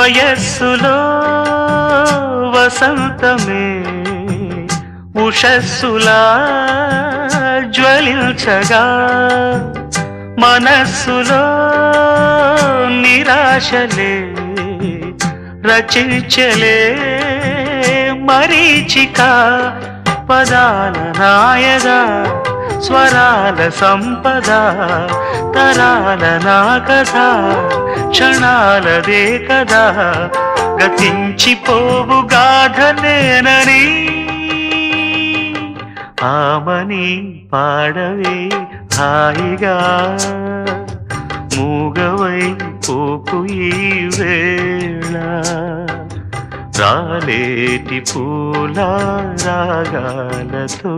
వయస్సులో వసంతమే ఉషస్సులా జ్వలించగా మనస్సులో నిరాశలే రచించలే మరీచిక పదాల నాయగా స్వరాల సంపద తరాల నా కథ క్షణాలదే కదా గతించిపోవు గాథ నేనని ఆమని పాడవే హాయిగా మూగవై పోకు ఈ వేళ రాలేటి పూల రాగాలతో